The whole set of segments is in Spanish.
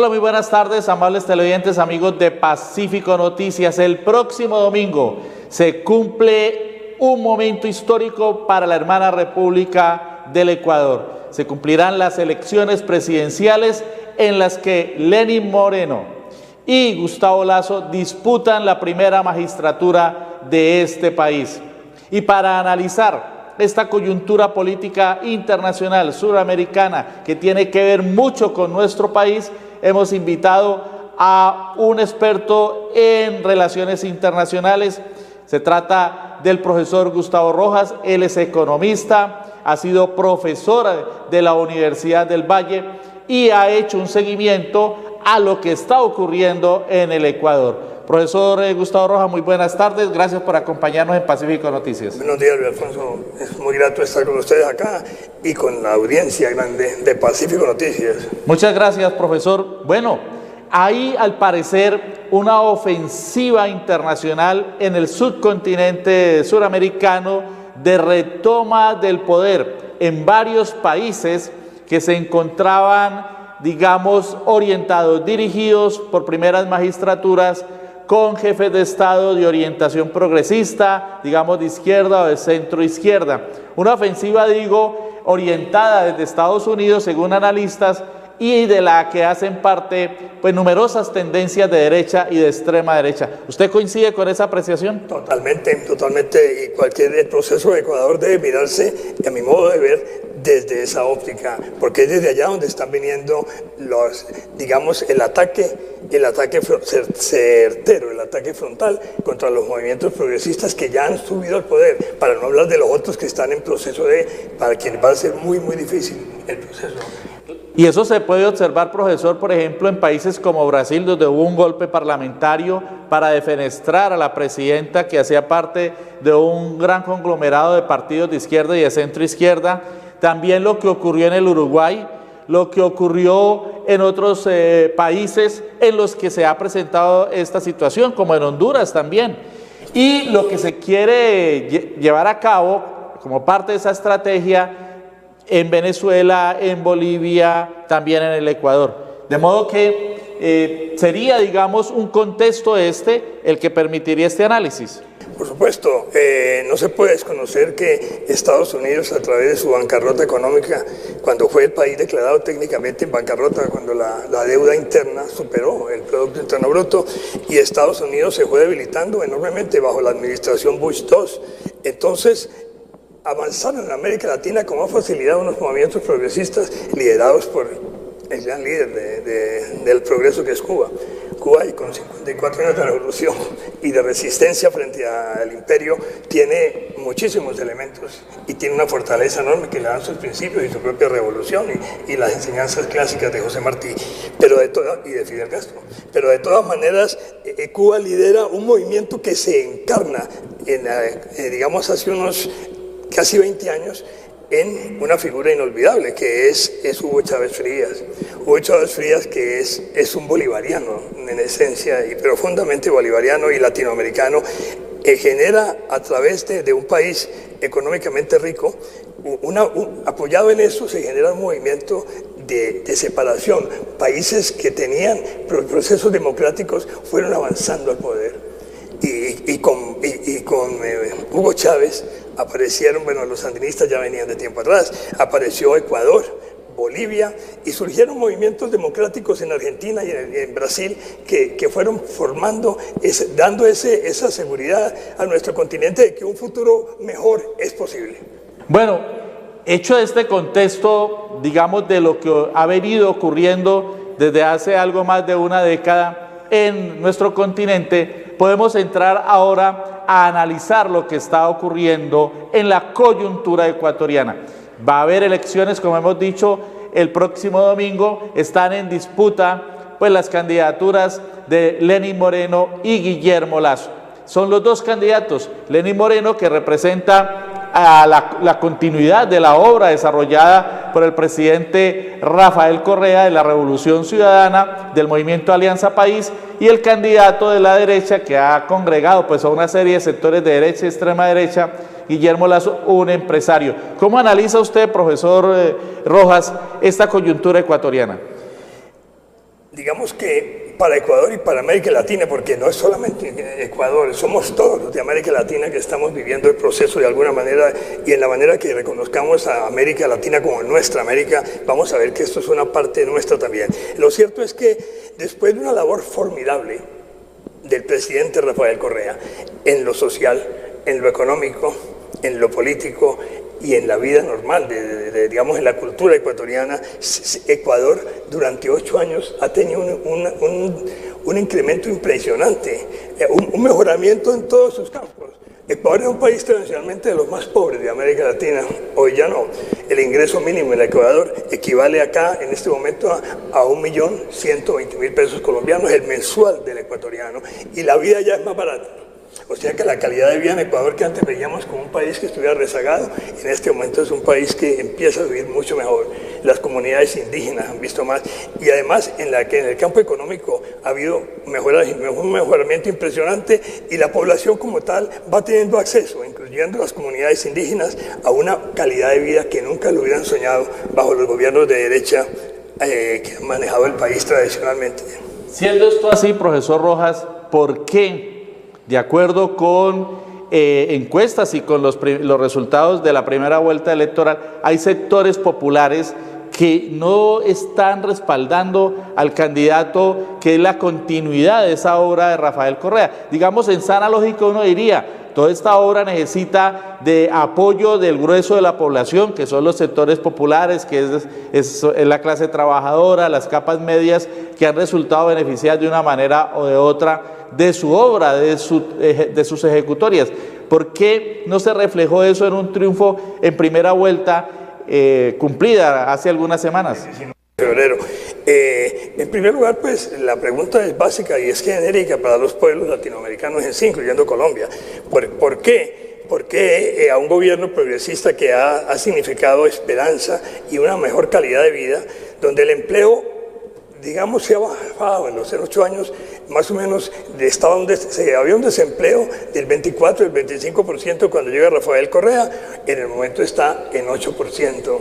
Hola, muy buenas tardes, amables televidentes, amigos de Pacífico Noticias. El próximo domingo se cumple un momento histórico para la hermana República del Ecuador. Se cumplirán las elecciones presidenciales en las que Lenín Moreno y Gustavo Lasso disputan la primera magistratura de este país. Y para analizar esta coyuntura política internacional suramericana que tiene que ver mucho con nuestro país, hemos invitado a un experto en relaciones internacionales. Se trata del profesor Gustavo Rojas. Él es economista, ha sido profesor de la Universidad del Valle y ha hecho un seguimiento a lo que está ocurriendo en el Ecuador. Profesor Gustavo Rojas, muy buenas tardes, gracias por acompañarnos en Pacífico Noticias. Buenos días, Luis Alfonso, es muy grato estar con ustedes acá y con la audiencia grande de Pacífico Noticias. Muchas gracias, profesor. Bueno, hay al parecer una ofensiva internacional en el subcontinente suramericano de retoma del poder en varios países que se encontraban, digamos, orientados, dirigidos por primeras magistraturas con jefes de Estado de orientación progresista, digamos de izquierda o de centro izquierda. Una ofensiva, digo, orientada desde Estados Unidos, según analistas, y de la que hacen parte pues numerosas tendencias de derecha y de extrema derecha. ¿Usted coincide con esa apreciación? Totalmente, totalmente, y cualquier proceso de Ecuador debe mirarse, a mi modo de ver, desde esa óptica, porque es desde allá donde están viniendo los, digamos, el ataque certero, el ataque frontal contra los movimientos progresistas que ya han subido al poder, para no hablar de los otros que están en proceso para quienes va a ser muy, muy difícil el proceso. Y eso se puede observar, profesor, por ejemplo, en países como Brasil, donde hubo un golpe parlamentario para defenestrar a la presidenta que hacía parte de un gran conglomerado de partidos de izquierda y de centro izquierda. También lo que ocurrió en el Uruguay, lo que ocurrió en otros países en los que se ha presentado esta situación, como en Honduras también. Y lo que se quiere llevar a cabo como parte de esa estrategia en Venezuela, en Bolivia, también en el Ecuador. De modo que sería, digamos, un contexto el que permitiría este análisis. Por supuesto, no se puede desconocer que Estados Unidos, a través de su bancarrota económica, cuando fue el país declarado técnicamente en bancarrota, cuando la deuda interna superó el Producto Interno Bruto, y Estados Unidos se fue debilitando enormemente bajo la administración Bush II. Entonces, avanzaron en América Latina con más facilidad unos movimientos progresistas liderados por el gran líder del progreso que es Cuba. Cuba, y con 54 años de revolución y de resistencia frente al imperio, tiene muchísimos elementos y tiene una fortaleza enorme que le dan sus principios y su propia revolución y las enseñanzas clásicas de José Martí y de Fidel Castro. Pero de todas maneras, Cuba lidera un movimiento que se encarna, digamos, hace unos casi 20 años, en una figura inolvidable que es Hugo Chávez Frías. Hugo Chávez Frías, que es un bolivariano en esencia y profundamente bolivariano y latinoamericano, genera a través de un país económicamente rico, apoyado en eso se genera un movimiento de separación. Países que tenían procesos democráticos fueron avanzando al poder y con Hugo Chávez aparecieron, bueno, los sandinistas ya venían de tiempo atrás, apareció Ecuador, Bolivia, y surgieron movimientos democráticos en Argentina y en Brasil que fueron formando, dando esa seguridad a nuestro continente de que un futuro mejor es posible. Bueno, hecho este contexto, digamos, de lo que ha venido ocurriendo desde hace algo más de una década en nuestro continente, podemos entrar ahora a analizar lo que está ocurriendo en la coyuntura ecuatoriana. Va a haber elecciones, como hemos dicho, el próximo domingo. Están en disputa pues las candidaturas de Lenín Moreno y Guillermo Lasso. Son los dos candidatos. Lenín Moreno, que representa a la continuidad de la obra desarrollada por el presidente Rafael Correa de la Revolución Ciudadana, del movimiento Alianza País, y el candidato de la derecha que ha congregado pues a una serie de sectores de derecha y extrema derecha, Guillermo Lasso, un empresario. ¿Cómo analiza usted, profesor Rojas, esta coyuntura ecuatoriana? digamos que para Ecuador y para América Latina, porque no es solamente Ecuador, somos todos los de América Latina que estamos viviendo el proceso de alguna manera, y en la manera que reconozcamos a América Latina como nuestra América, vamos a ver que esto es una parte nuestra también. Lo cierto es que después de una labor formidable del presidente Rafael Correa, en lo social, en lo económico, en lo político y en la vida normal, digamos, en la cultura ecuatoriana, Ecuador durante 8 años ha tenido un incremento impresionante, un mejoramiento en todos sus campos. Ecuador es un país tradicionalmente de los más pobres de América Latina, hoy ya no. El ingreso mínimo en Ecuador equivale acá en este momento a 1.120.000 pesos colombianos, el mensual del ecuatoriano, y la vida ya es más barata. O sea que la calidad de vida en Ecuador, que antes veíamos como un país que estuviera rezagado, en este momento es un país que empieza a vivir mucho mejor. Las comunidades indígenas han visto más, y además en el campo económico ha habido un mejoramiento impresionante, y la población como tal va teniendo acceso, incluyendo las comunidades indígenas, a una calidad de vida que nunca lo hubieran soñado bajo los gobiernos de derecha que han manejado el país tradicionalmente. Siendo esto así, profesor Rojas, ¿por qué, de acuerdo con encuestas y con los resultados de la primera vuelta electoral, hay sectores populares que no están respaldando al candidato que es la continuidad de esa obra de Rafael Correa? Digamos, en sana lógica uno diría, toda esta obra necesita de apoyo del grueso de la población, que son los sectores populares, que es la clase trabajadora, las capas medias, que han resultado beneficiadas de una manera o de otra de su obra, de sus ejecutorias. ¿Por qué no se reflejó eso en un triunfo en primera vuelta cumplida hace algunas semanas? Febrero. En primer lugar, pues la pregunta es básica y es genérica para los pueblos latinoamericanos en sí, incluyendo Colombia. ¿Por qué? Porque a un gobierno progresista que ha significado esperanza y una mejor calidad de vida, donde el empleo, digamos, se ha bajado en los 8 años, más o menos había un desempleo del 24, del 25% cuando llega Rafael Correa, en el momento está en 8%.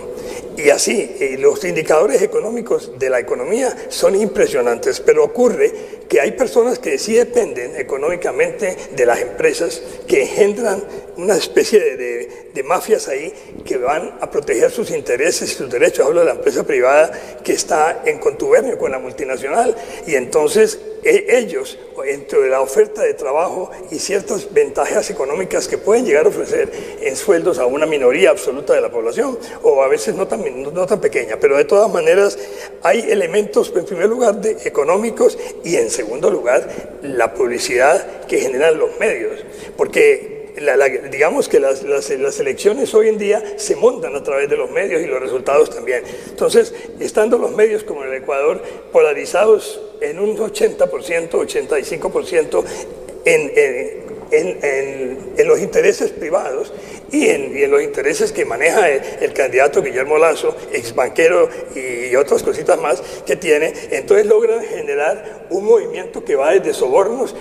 Y así, los indicadores económicos de la economía son impresionantes, pero ocurre que hay personas que sí dependen económicamente de las empresas, que engendran una especie de mafias ahí que van a proteger sus intereses y sus derechos. Hablo de la empresa privada que está en contubernio con la multinacional, y entonces ellos, entre la oferta de trabajo y ciertas ventajas económicas que pueden llegar a ofrecer en sueldos a una minoría absoluta de la población, o a veces no tan pequeña, pero de todas maneras hay elementos, en primer lugar, económicos, y en segundo lugar, la publicidad que generan los medios, porque digamos que las elecciones hoy en día se montan a través de los medios, y los resultados también. Entonces, estando los medios como en el Ecuador polarizados en un 80%, 85% en los intereses privados y en los intereses que maneja el candidato Guillermo Lasso, ex banquero y otras cositas más que tiene, entonces logran generar un movimiento que va desde sobornos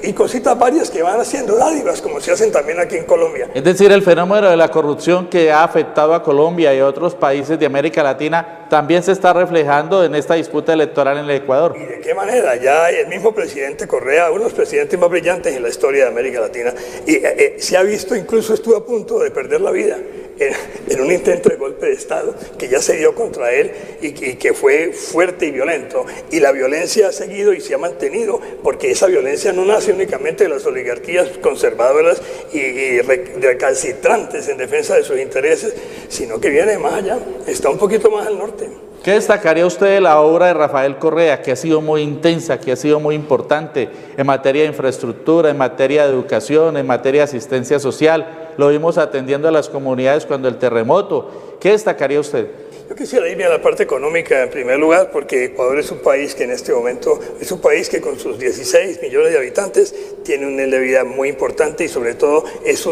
y cositas varias que van haciendo dádivas, como se hacen también aquí en Colombia. Es decir, el fenómeno de la corrupción que ha afectado a Colombia y a otros países de América Latina también se está reflejando en esta disputa electoral en el Ecuador. ¿Y de qué manera? Ya el mismo presidente Correa, uno de los presidentes más brillantes en la historia de América Latina, y se ha visto, incluso estuvo a punto de perder la vida en un intento de golpe de Estado que ya se dio contra él y que fue fuerte y violento, y la violencia ha seguido y se ha mantenido, porque esa violencia no nace únicamente de las oligarquías conservadoras y recalcitrantes en defensa de sus intereses, sino que viene más allá, está un poquito más al norte. ¿Qué destacaría usted de la obra de Rafael Correa, que ha sido muy intensa, que ha sido muy importante en materia de infraestructura, en materia de educación, en materia de asistencia social? Lo vimos atendiendo a las comunidades cuando el terremoto. ¿Qué destacaría usted? Yo quisiera irme a la parte económica en primer lugar, porque Ecuador es un país que en este momento, es un país que con sus 16 millones de habitantes tiene un nivel de vida muy importante, y sobre todo es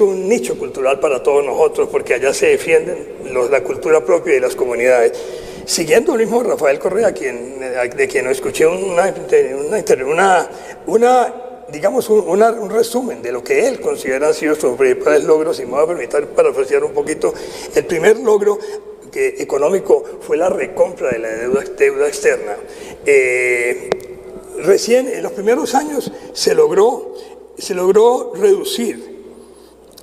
un nicho cultural para todos nosotros, porque allá se defienden la cultura propia de las comunidades. Siguiendo el mismo Rafael Correa, de quien escuché digamos un resumen de lo que él considera han sido sus principales logros, y me voy a permitir parafrasear un poquito. El primer logro económico fue la recompra de la deuda externa. Recién en los primeros años se logró reducir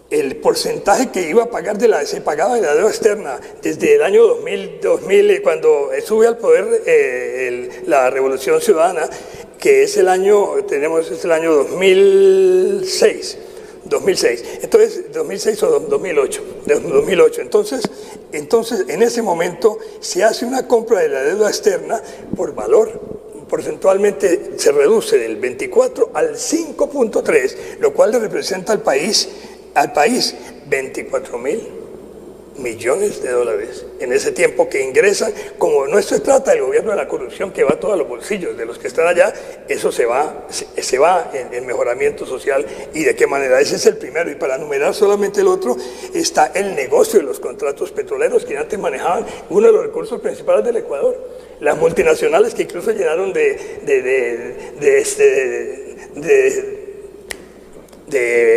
el porcentaje que iba a pagar se pagaba de la deuda externa desde el año 2000 cuando sube al poder la Revolución Ciudadana, que es el año 2006. Entonces, 2006 o 2008. Entonces, en ese momento se hace una compra de la deuda externa por valor. Porcentualmente se reduce del 24 al 5.3, lo cual le representa al país 24.000 millones de dólares en ese tiempo que ingresan. Como no se trata del gobierno de la corrupción que va a todos los bolsillos de los que están allá, eso se va en mejoramiento social. ¿Y de qué manera? Ese es el primero. Y para enumerar solamente el otro, está el negocio de los contratos petroleros que antes manejaban uno de los recursos principales del Ecuador. Las multinacionales que incluso llenaron de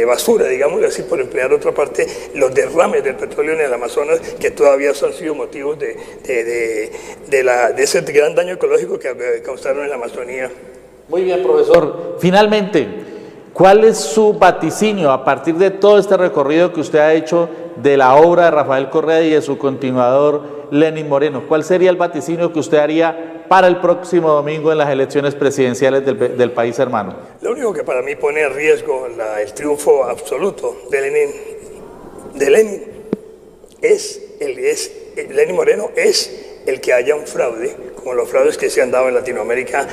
basura, digámoslo así, por emplear otra parte, los derrames del petróleo en el Amazonas, que todavía han sido motivos de ese gran daño ecológico que causaron en la Amazonía. Muy bien, profesor. Finalmente, ¿cuál es su vaticinio a partir de todo este recorrido que usted ha hecho de la obra de Rafael Correa y de su continuador Lenín Moreno? ¿Cuál sería el vaticinio que usted haría para el próximo domingo en las elecciones presidenciales del país hermano? Lo único que para mí pone en riesgo el triunfo absoluto de Lenín Lenín Moreno es el que haya un fraude, como los fraudes que se han dado en Latinoamérica,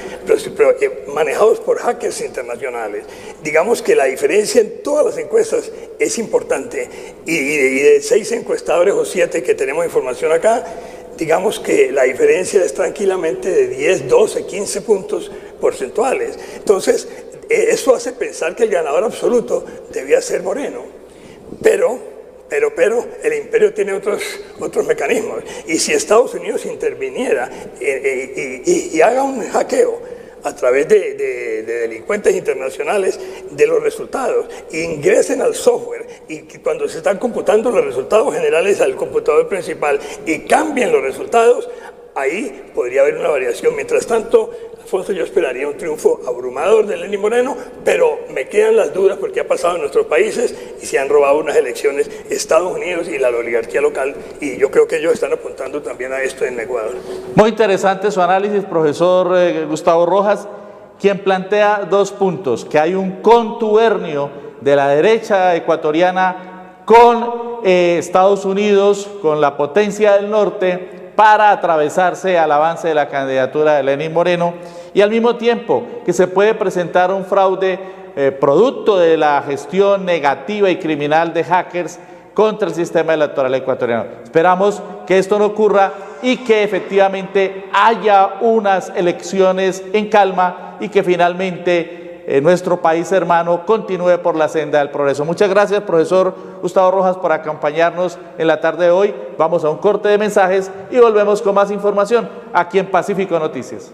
pero manejados por hackers internacionales. Digamos que la diferencia en todas las encuestas es importante, y de 6 encuestadores o 7 que tenemos información acá, digamos que la diferencia es tranquilamente de 10, 12, 15 puntos porcentuales. Entonces, eso hace pensar que el ganador absoluto debía ser Moreno, pero el imperio tiene otros mecanismos, y si Estados Unidos interviniera y haga un hackeo a través de delincuentes internacionales de los resultados, ingresen al software y cuando se están computando los resultados generales al computador principal y cambien los resultados, ahí podría haber una variación. Mientras tanto, Alfonso, yo esperaría un triunfo abrumador de Lenín Moreno, pero me quedan las dudas porque ha pasado en nuestros países y se han robado unas elecciones Estados Unidos y la oligarquía local, y yo creo que ellos están apuntando también a esto en Ecuador. Muy interesante su análisis, profesor Gustavo Rojas, quien plantea 2 puntos: que hay un contubernio de la derecha ecuatoriana con Estados Unidos, con la potencia del norte, para atravesarse al avance de la candidatura de Lenín Moreno, y al mismo tiempo que se puede presentar un fraude producto de la gestión negativa y criminal de hackers contra el sistema electoral ecuatoriano. Esperamos que esto no ocurra y que efectivamente haya unas elecciones en calma y que finalmente nuestro país hermano continúe por la senda del progreso. Muchas gracias, profesor Gustavo Rojas, por acompañarnos en la tarde de hoy. Vamos a un corte de mensajes y volvemos con más información aquí en Pacífico Noticias.